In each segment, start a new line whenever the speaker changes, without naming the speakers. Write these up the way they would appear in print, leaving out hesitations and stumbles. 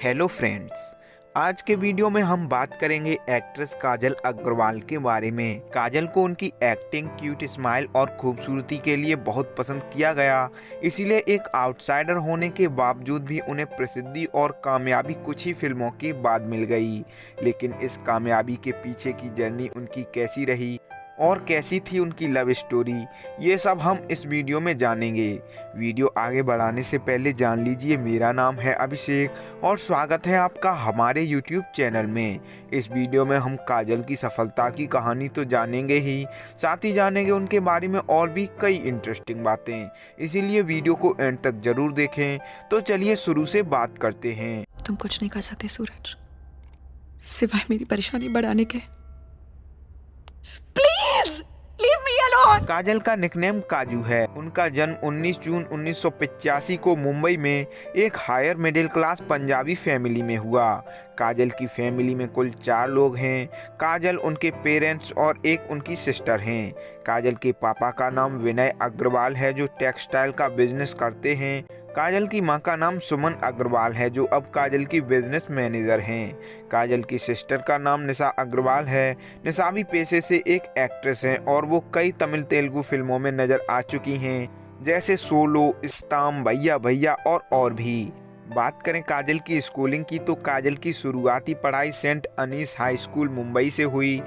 Hello friends, आज के video में हम बात करेंगे एक्ट्रेस काजल अग्रवाल के बारे में। काजल को उनकी एक्टिंग, क्यूट स्माइल और खूबसूरती के लिए बहुत पसंद किया गया। इसीलिए एक आउटसाइडर होने के बावजूद भी उन्हें प्रसिद्धि और कामयाबी कुछ ही फिल्मों के बाद मिल गई। लेकिन इस कामयाबी के पीछे की जर्नी उनकी कैसी रही और कैसी थी उनकी लव स्टोरी, ये सब हम इस वीडियो में जानेंगे। वीडियो आगे बढ़ाने से पहले जान लीजिए, मेरा नाम है अभिषेक और स्वागत है आपका हमारे यूट्यूब चैनल में। इस वीडियो में हम काजल की सफलता की कहानी तो जानेंगे ही, साथ ही जानेंगे उनके बारे में और भी कई इंटरेस्टिंग बातें। इसीलिए वीडियो को एंड तक जरूर देखें। तो चलिए शुरू से बात करते हैं।
तुम कुछ नहीं कर सकते सूरज, सिवाय मेरी परेशानी बढ़ाने के। Please leave me alone.
Kajal का निकनेम काजू है। उनका जन्म 19 जून 1985 को मुंबई में एक higher middle class Punjabi family में हुआ। काजल की फैमिली में कुल 4 लोग हैं। काजल, उनके पेरेंट्स और एक उनकी सिस्टर हैं। काजल के पापा का नाम विनय अग्रवाल है जो टेक्सटाइल का बिजनेस करते हैं। काजल की मां का नाम सुमन अग्रवाल है जो अब काजल की बिजनेस मैनेजर हैं। काजल की सिस्टर का नाम निशा अग्रवाल है। निशा भी पेशे से एक एक्ट्रेस हैं और वो कई तमिल तेलुगु फिल्मों में नजर आ चुकी हैं, जैसे सोलो, इस्ताम, भैया भैया और भी। बात करें काजल की स्कूलिंग की तो काजल की शुरुआती पढ़ाई Saint Anne's High School Mumbai से हुई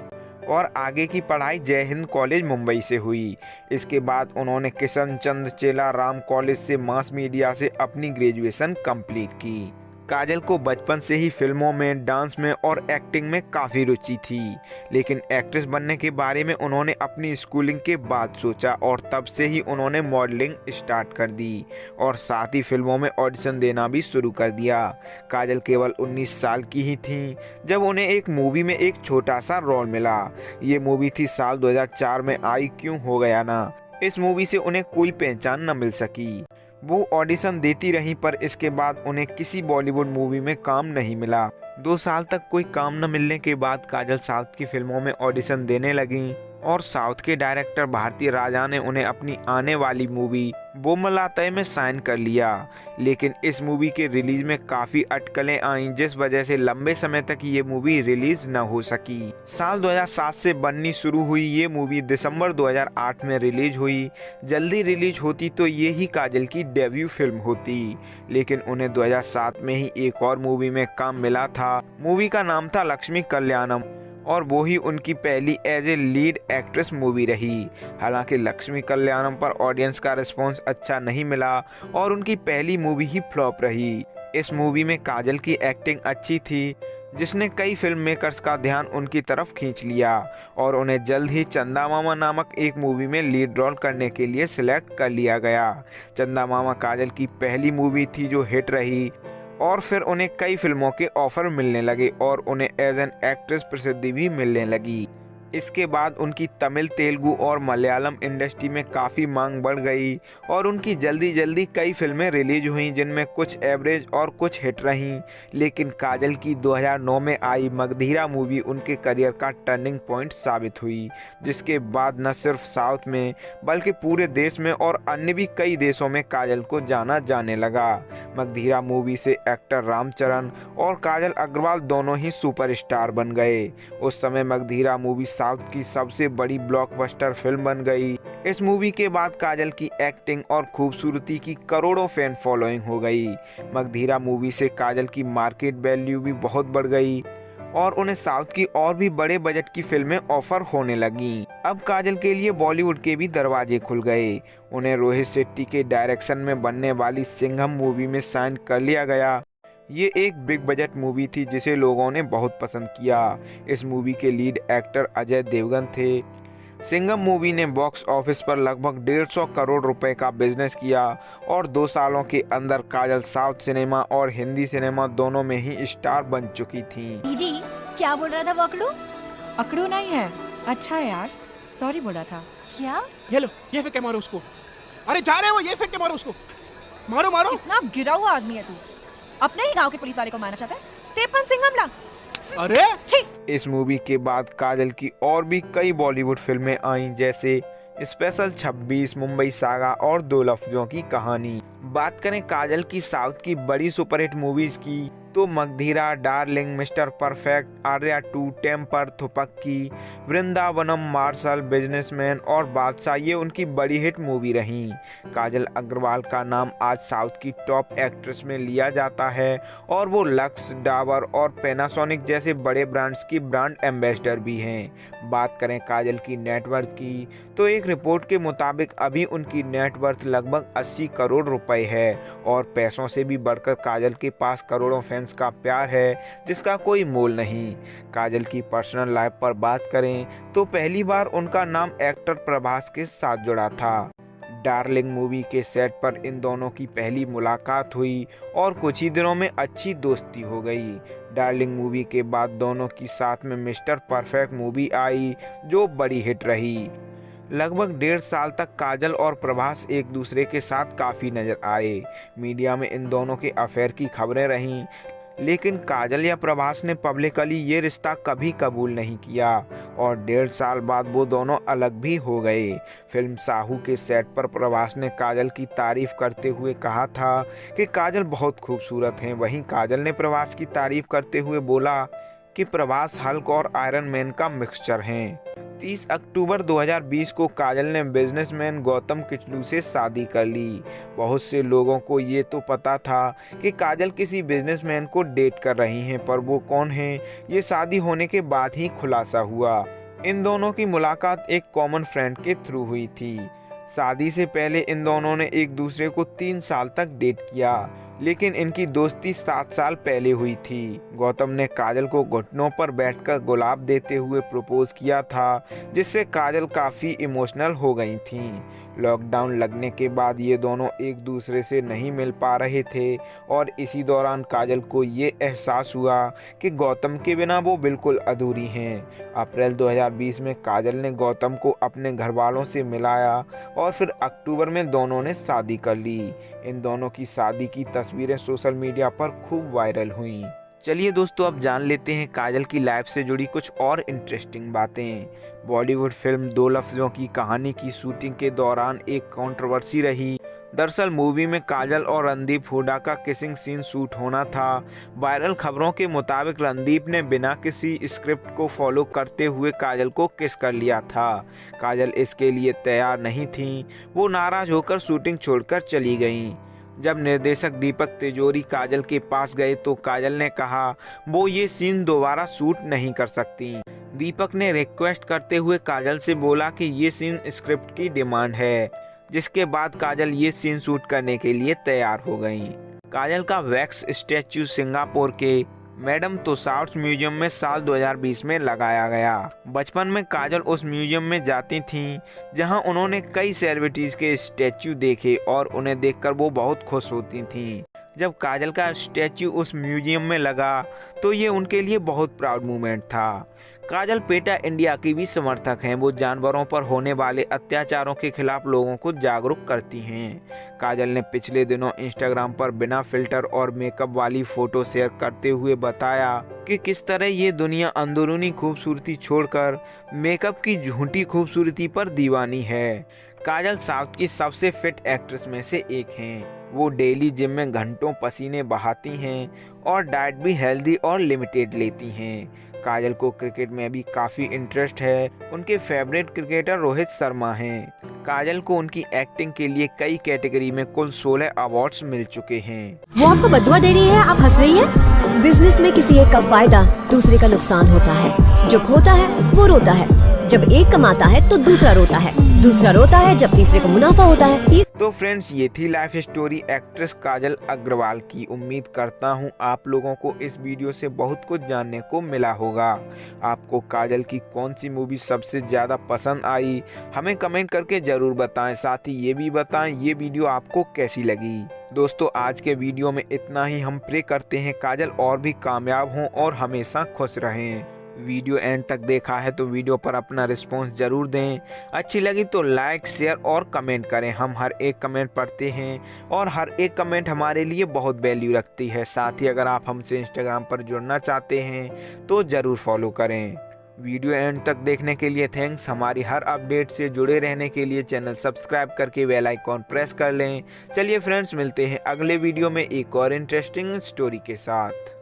और आगे की पढ़ाई जय हिंद कॉलेज मुंबई से हुई। इसके बाद उन्होंने किशन चंद्र चेला राम कॉलेज से मास मीडिया से अपनी ग्रेजुएशन कंप्लीट की। काजल को बचपन से ही फिल्मों में, डांस में और एक्टिंग में काफ़ी रुचि थी, लेकिन एक्ट्रेस बनने के बारे में उन्होंने अपनी स्कूलिंग के बाद सोचा और तब से ही उन्होंने मॉडलिंग स्टार्ट कर दी और साथ ही फिल्मों में ऑडिशन देना भी शुरू कर दिया। काजल केवल 19 साल की ही थी जब उन्हें एक मूवी में एक छोटा सा रोल मिला। ये मूवी थी साल 2004 में आई क्यों हो गया ना। इस मूवी से उन्हें कोई पहचान न मिल सकी। वो ऑडिशन देती रहीं पर इसके बाद उन्हें किसी बॉलीवुड मूवी में काम नहीं मिला। 2 साल तक कोई काम न मिलने के बाद काजल साउथ की फिल्मों में ऑडिशन देने लगीं और साउथ के डायरेक्टर भारती राजा ने उन्हें अपनी आने वाली मूवी बोमलातय में साइन कर लिया। लेकिन इस मूवी के रिलीज में काफ़ी अटकलें आईं, जिस वजह से लंबे समय तक ये मूवी रिलीज न हो सकी। साल 2007 से बननी शुरू हुई ये मूवी दिसंबर 2008 में रिलीज हुई। जल्दी रिलीज होती तो ये ही काजल की डेब्यू फिल्म होती, लेकिन उन्हें 2007 में ही एक और मूवी में काम मिला था। मूवी का नाम था लक्ष्मी कल्याणम और वो ही उनकी पहली as a lead actress movie रही। हालांकि लक्ष्मी कल्याणम पर ऑडियंस का रिस्पॉन्स अच्छा नहीं मिला और उनकी पहली मूवी ही फ्लॉप रही। इस मूवी में काजल की एक्टिंग अच्छी थी, जिसने कई फिल्म मेकर्स का ध्यान उनकी तरफ खींच लिया और उन्हें जल्द ही चंदा मामा नामक एक मूवी में लीड रोल करने के लिए सिलेक्ट कर लिया गया। चंदा मामा काजल की पहली मूवी थी जो हिट रही और फिर उन्हें कई फिल्मों के ऑफर मिलने लगे और उन्हें एज एन एक्ट्रेस प्रसिद्धि भी मिलने लगी। इसके बाद उनकी तमिल, तेलुगु और मलयालम इंडस्ट्री में काफ़ी मांग बढ़ गई और उनकी जल्दी कई फिल्में रिलीज हुईं, जिनमें कुछ एवरेज और कुछ हिट रहीं। लेकिन काजल की 2009 में आई मगधीरा मूवी उनके करियर का टर्निंग पॉइंट साबित हुई, जिसके बाद न सिर्फ साउथ में बल्कि पूरे देश में और अन्य भी कई देशों में काजल को जाना जाने लगा। मगधीरा मूवी से एक्टर रामचरण और काजल अग्रवाल दोनों ही सुपरस्टार बन गए। उस समय मगधीरा मूवी साउथ की सबसे बड़ी ब्लॉकबस्टर फिल्म बन गई। इस मूवी के बाद काजल की एक्टिंग और खूबसूरती की करोड़ों फैन फॉलोइंग हो गई। मगधीरा मूवी से काजल की मार्केट वैल्यू भी बहुत बढ़ गई और उन्हें साउथ की और भी बड़े बजट की फिल्में ऑफर होने लगीं। अब काजल के लिए बॉलीवुड के भी दरवाजे खुल गए। उन्हें रोहित शेट्टी के डायरेक्शन में बनने वाली सिंघम मूवी में साइन कर लिया गया। ये एक बिग बजट मूवी थी जिसे लोगों ने बहुत पसंद किया। इस मूवी के लीड एक्टर अजय देवगन थे। सिंघम मूवी ने बॉक्स ऑफिस पर लगभग 150 करोड़ रुपए का बिजनेस किया और 2 सालों के अंदर काजल साउथ सिनेमा और हिंदी सिनेमा दोनों में ही स्टार बन चुकी थी।
दीदी क्या बोल रहा था वो अकड़ू?
अकड़ू नहीं है, अच्छा है यार, सॉरी बोला था।
क्या?
ये लो, ये फेंक के मारो उसको। अरे जा रहे हो, ये फेंक के मारो उसको। मारो मारो।
कितना गिरा हुआ आदमी है तू, अपने ही गांव के पुलिस वाले को मारना चाहता है। तेपन सिंघम ला।
अरे
इस मूवी के बाद काजल की और भी कई बॉलीवुड फिल्में आईं, जैसे स्पेशल 26, मुंबई सागा और 2 लफ्जों की कहानी। बात करें काजल की साउथ की बड़ी सुपरहिट मूवीज की तो Magadheera, Darling, Mister Perfect, Arya 2, Temper, Thuppakki, Vrindavanam, Marshal, Businessman और बादशाह ये उनकी बड़ी हिट मूवी रहीं। काजल अग्रवाल का नाम आज साउथ की टॉप एक्ट्रेस में लिया जाता है और वो लक्स, डाबर और पैनासोनिक जैसे बड़े ब्रांड्स की ब्रांड एम्बेसडर भी हैं। बात करें काजल की नेटवर्थ की तो एक रिपोर्ट के मुताबिक अभी उनकी नेटवर्थ लगभग 80 करोड़ रुपए है और पैसों से भी बढ़कर काजल के पास करोड़ों फैंस का प्यार है जिसका कोई मोल नहीं। काजल की पर्सनल लाइफ पर बात करें तो पहली बार उनका नाम एक्टर प्रभास के साथ जुड़ा था। डार्लिंग मूवी के सेट पर इन दोनों की पहली मुलाकात हुई और कुछ ही दिनों में अच्छी दोस्ती हो गई। डार्लिंग मूवी के बाद दोनों की साथ में मिस्टर परफेक्ट मूवी आई जो बड़ी हिट रही। लगभग 1.5 साल तक काजल और प्रभास एक दूसरे के साथ काफ़ी नजर आए। मीडिया में इन दोनों के अफेयर की खबरें रहीं, लेकिन काजल या प्रभास ने पब्लिकली ये रिश्ता कभी कबूल नहीं किया और 1.5 साल बाद वो दोनों अलग भी हो गए। फिल्म साहू के सेट पर प्रभास ने काजल की तारीफ करते हुए कहा था कि काजल बहुत खूबसूरत हैं। वहीं काजल ने प्रभास की तारीफ करते हुए बोला कि प्रभास हल्क और आयरन मैन का मिक्सचर हैं। 30 अक्टूबर 2020 को काजल ने बिजनेसमैन गौतम किचलू से शादी कर ली। बहुत से लोगों को ये तो पता था कि काजल किसी बिजनेसमैन को डेट कर रही हैं, पर वो कौन हैं ये शादी होने के बाद ही खुलासा हुआ। इन दोनों की मुलाकात एक कॉमन फ्रेंड के थ्रू हुई थी। शादी से पहले इन दोनों ने एक दूसरे को 3 साल तक डेट किया, लेकिन इनकी दोस्ती 7 साल पहले हुई थी। गौतम ने काजल को घुटनों पर बैठकर गुलाब देते हुए प्रपोज किया था, जिससे काजल काफ़ी इमोशनल हो गई थीं। लॉकडाउन लगने के बाद ये दोनों एक दूसरे से नहीं मिल पा रहे थे और इसी दौरान काजल को ये एहसास हुआ कि गौतम के बिना वो बिल्कुल अधूरी हैं। अप्रैल 2020 में काजल ने गौतम को अपने घर वालों से मिलाया और फिर अक्टूबर में दोनों ने शादी कर ली। इन दोनों की शादी की तस्वीरें सोशल मीडिया पर खूब वायरल हुईं। चलिए दोस्तों, अब जान लेते हैं काजल की लाइफ से जुड़ी कुछ और इंटरेस्टिंग बातें। बॉलीवुड फिल्म 2 लफ्ज़ों की कहानी की शूटिंग के दौरान एक कंट्रोवर्सी रही। दरअसल मूवी में काजल और रणदीप हुड्डा का किसिंग सीन शूट होना था। वायरल खबरों के मुताबिक रणदीप ने बिना किसी स्क्रिप्ट को फॉलो करते हुए काजल को किस कर लिया था। काजल इसके लिए तैयार नहीं थीं। वो नाराज़ होकर शूटिंग छोड़कर चली गईं। जब निर्देशक दीपक तिजोरी काजल के पास गए तो काजल ने कहा वो ये सीन दोबारा शूट नहीं कर सकती। दीपक ने रिक्वेस्ट करते हुए काजल से बोला कि ये सीन स्क्रिप्ट की डिमांड है, जिसके बाद काजल ये सीन शूट करने के लिए तैयार हो गईं। काजल का वैक्स स्टैच्यू सिंगापुर के मैडम तुसाड्स म्यूजियम में साल 2020 में लगाया गया। बचपन में काजल उस म्यूजियम में जाती थीं, जहां उन्होंने कई सेलिब्रिटीज के स्टैच्यू देखे और उन्हें देखकर वो बहुत खुश होती थीं। जब काजल का स्टैच्यू उस म्यूजियम में लगा तो ये उनके लिए बहुत प्राउड मोमेंट था। काजल पेटा इंडिया की भी समर्थक हैं। वो जानवरों पर होने वाले अत्याचारों के खिलाफ लोगों को जागरूक करती हैं। काजल ने पिछले दिनों इंस्टाग्राम पर बिना फिल्टर और मेकअप वाली फोटो शेयर करते हुए बताया कि किस तरह ये दुनिया अंदरूनी खूबसूरती छोड़कर मेकअप की झूठी खूबसूरती पर दीवानी है। काजल साउथ की सबसे फिट एक्ट्रेस में से एक हैं। वो डेली जिम में घंटों पसीने बहाती हैं और डाइट भी हेल्दी और लिमिटेड लेती हैं। काजल को क्रिकेट में भी काफ़ी इंटरेस्ट है। उनके फेवरेट क्रिकेटर रोहित शर्मा हैं। काजल को उनकी एक्टिंग के लिए कई कैटेगरी में कुल 16 अवार्ड्स मिल चुके हैं।
वो आपको बदुआ दे रही है, आप हंस रही हैं? बिजनेस में किसी एक का फायदा दूसरे का नुकसान होता है। जो खोता है वो रोता है, जब एक कमाता है तो दूसरा रोता है, दूसरा रोता है जब तीसरे को मुनाफा होता है।
तो फ्रेंड्स, ये थी लाइफ स्टोरी एक्ट्रेस काजल अग्रवाल की। उम्मीद करता हूँ आप लोगों को इस वीडियो से बहुत कुछ जानने को मिला होगा। आपको काजल की कौन सी मूवी सबसे ज़्यादा पसंद आई हमें कमेंट करके ज़रूर बताएं। साथ ही ये भी बताएं ये वीडियो आपको कैसी लगी। दोस्तों, आज के वीडियो में इतना ही। हम प्रे करते हैं काजल और भी कामयाब हों और हमेशा खुश रहें। वीडियो एंड तक देखा है तो वीडियो पर अपना रिस्पॉन्स ज़रूर दें। अच्छी लगी तो लाइक, शेयर और कमेंट करें। हम हर एक कमेंट पढ़ते हैं और हर एक कमेंट हमारे लिए बहुत वैल्यू रखती है। साथ ही अगर आप हमसे इंस्टाग्राम पर जुड़ना चाहते हैं तो ज़रूर फॉलो करें। वीडियो एंड तक देखने के लिए थैंक्स। हमारी हर अपडेट से जुड़े रहने के लिए चैनल सब्सक्राइब करके बेल आइकॉन प्रेस कर लें। चलिए फ्रेंड्स, मिलते हैं अगले वीडियो में एक और इंटरेस्टिंग स्टोरी के साथ।